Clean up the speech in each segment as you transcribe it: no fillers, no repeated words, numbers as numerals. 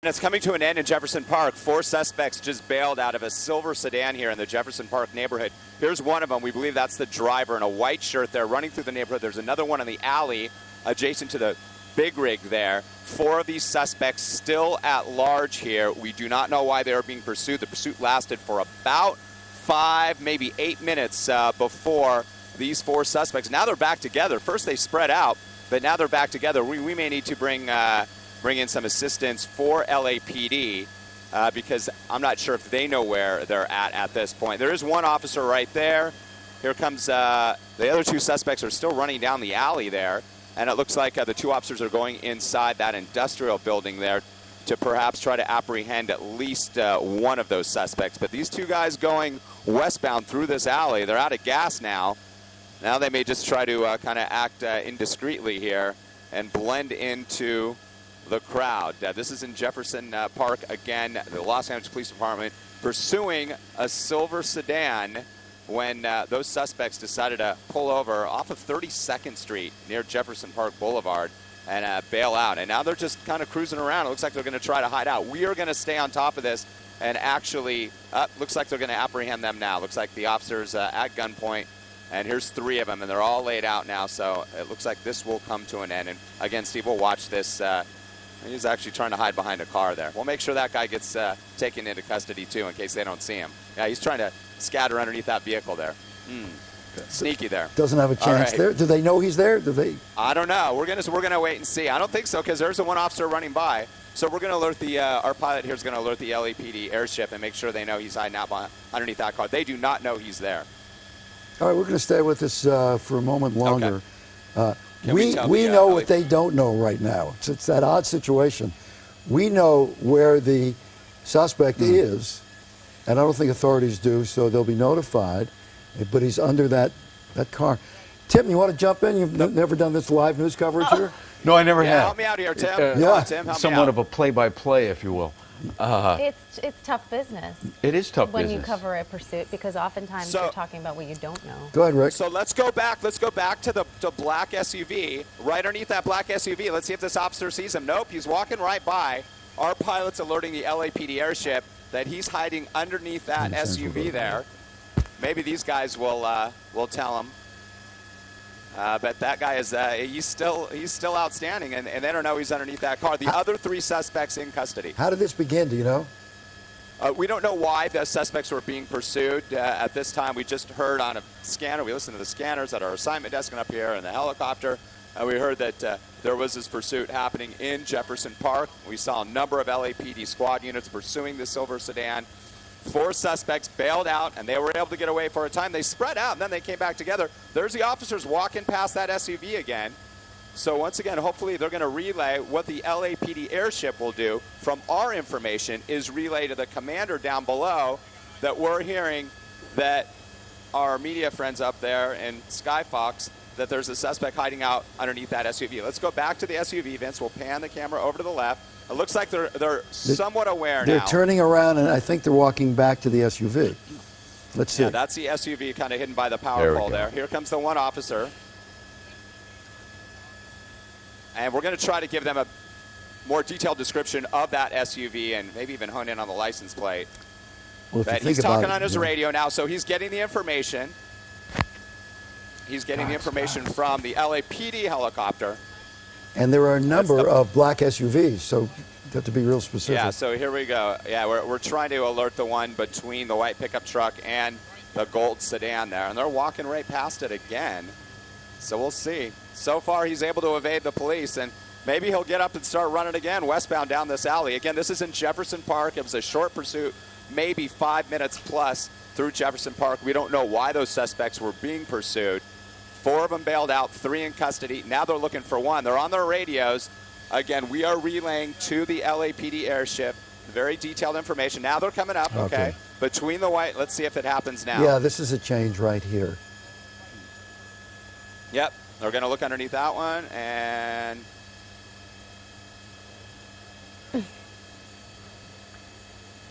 it's coming to an end in Jefferson Park. 4 suspects just bailed out of a silver sedan here in the Jefferson Park neighborhood. Here's one of them. We believe that's the driver in a white shirt there running through the neighborhood. There's another one in the alley adjacent to the big rig there. 4 of these suspects still at large here. We do not know why they are being pursued. The pursuit lasted for about 5, maybe 8 minutes before these 4 suspects. Now they're back together. First they spread out, but now they're back together. We may need to bring in some assistance for LAPD because I'm not sure if they know where they're at this point. There is one officer right there. Here comes the other 2 suspects are still running down the alley there. And it looks like the 2 officers are going inside that industrial building there to perhaps try to apprehend at least one of those suspects. But these 2 guys going westbound through this alley, they're out of gas now. Now they may just try to kind of act indiscreetly here and blend into the crowd. This is in Jefferson Park again. The Los Angeles Police Department pursuing a silver sedan when those suspects decided to pull over off of 32nd Street near Jefferson Park Boulevard and bail out. And now they're just kind of cruising around. It looks like they're going to try to hide out. We are going to stay on top of this and actually, looks like they're going to apprehend them now. Looks like the officers at gunpoint. And here's 3 of them, and they're all laid out now. So it looks like this will come to an end. And again, Steve, we'll watch this. He's actually trying to hide behind a car there. We'll make sure that guy gets taken into custody, too, in case they don't see him. Yeah, he's trying to scatter underneath that vehicle there. Sneaky there. Doesn't have a chance there. Do they know he's there? Do they? I don't know. We're gonna wait and see. I don't think so because there's the one officer running by. So we're gonna alert the our pilot here is gonna alert the LAPD airship and make sure they know he's hiding out underneath that car. They do not know he's there. All right, we're gonna stay with this for a moment longer. Okay. We know what they don't know right now. It's that odd situation. We know where the suspect is, and I don't think authorities do, so they'll be notified. But he's under that car. Tim, you want to jump in? You've never done this live news coverage here? No, I never have. Help me out here, Tim. Tim, help Somewhat me out. of a play-by-play, if you will. It's tough business. It is tough when business. you cover a pursuit because oftentimes you're talking about what you don't know. Go ahead, Rick. So let's go back. Let's go back to the black SUV. Right underneath that black SUV. Let's see if this officer sees him. Nope, he's walking right by. Our pilot's alerting the LAPD airship that he's hiding underneath that SUV there. Maybe these guys will tell him. But that guy is he's still outstanding, and they don't know he's underneath that car. The other 3 suspects in custody. How did this begin? Do you know? We don't know why the suspects were being pursued at this time. We just heard on a scanner. We listened to the scanners at our assignment desk and up here in the helicopter. We heard that there was this pursuit happening in Jefferson Park. We saw a number of LAPD squad units pursuing the silver sedan. 4 suspects bailed out, and they were able to get away for a time. They spread out, and then they came back together. There's the officers walking past that SUV again. So once again, hopefully they're going to relay what the LAPD airship will do. From our information is relay to the commander down below that we're hearing that our media friends up there in SkyFOX that there's a suspect hiding out underneath that SUV. Let's go back to the SUV, Vince. We'll pan the camera over to the left. It looks like they're somewhat aware now. They're turning around, and I think they're walking back to the SUV. Let's see. Yeah, that's the SUV kind of hidden by the power pole there. Here comes the one officer. And we're going to try to give them a more detailed description of that SUV and maybe even hone in on the license plate. Well, but he's talking on his radio now, so he's getting the information. He's getting the information from the LAPD helicopter. And there are a number of black SUVs, so you have to be real specific. Yeah, so here we go. Yeah, we're trying to alert the one between the white pickup truck and the gold sedan there. And they're walking right past it again. So we'll see. So far, he's able to evade the police, and maybe he'll get up and start running again westbound down this alley. Again, this is in Jefferson Park. It was a short pursuit, maybe 5 minutes plus through Jefferson Park. We don't know why those suspects were being pursued. 4 of them bailed out, 3 in custody. Now they're looking for 1. They're on their radios. Again, we are relaying to the LAPD airship very detailed information. Now they're coming up, okay. Between the white, let's see if it happens now. Yeah, this is a change right here. Yep, they're going to look underneath that one, and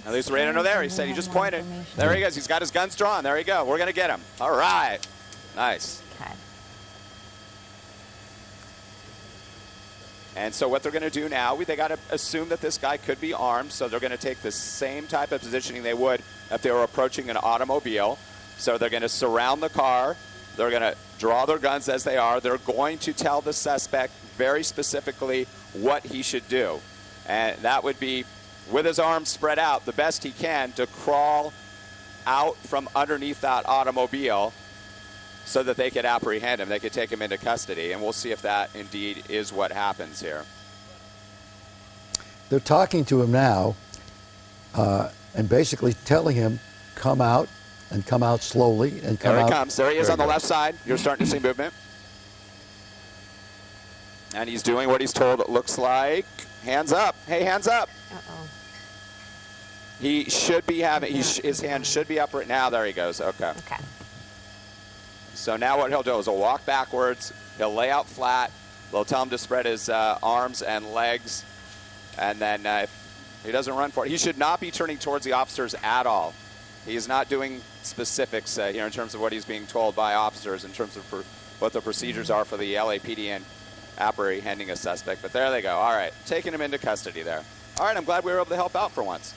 at least Radar there. He said he just pointed. There he goes. He's got his guns drawn. There you go. We're going to get him. All right. Nice. Okay. And so what they're going to do now, they got to assume that this guy could be armed, so they're going to take the same type of positioning they would if they were approaching an automobile. So they're going to surround the car. They're going to draw their guns as they are. They're going to tell the suspect very specifically what he should do. And that would be, with his arms spread out, the best he can to crawl out from underneath that automobile so that they could apprehend him. They could take him into custody. And we'll see if that indeed is what happens here. They're talking to him now and basically telling him, come out, and come out slowly, and come out. There he comes. There he is on the left side. You're starting to see movement. And he's doing what he's told, it looks like. Hands up. Hey, hands up. Uh-oh. He should be having, his hand should be up right now. There he goes. Okay. Okay. So now what he'll do is he'll walk backwards. He'll lay out flat. They'll tell him to spread his arms and legs. And then if he doesn't run for it, he should not be turning towards the officers at all. He is not doing specifics here in terms of what he's being told by officers in terms of what the procedures are for the LAPD and apprehending a suspect. But there they go. All right, taking him into custody there. All right, I'm glad we were able to help out for once.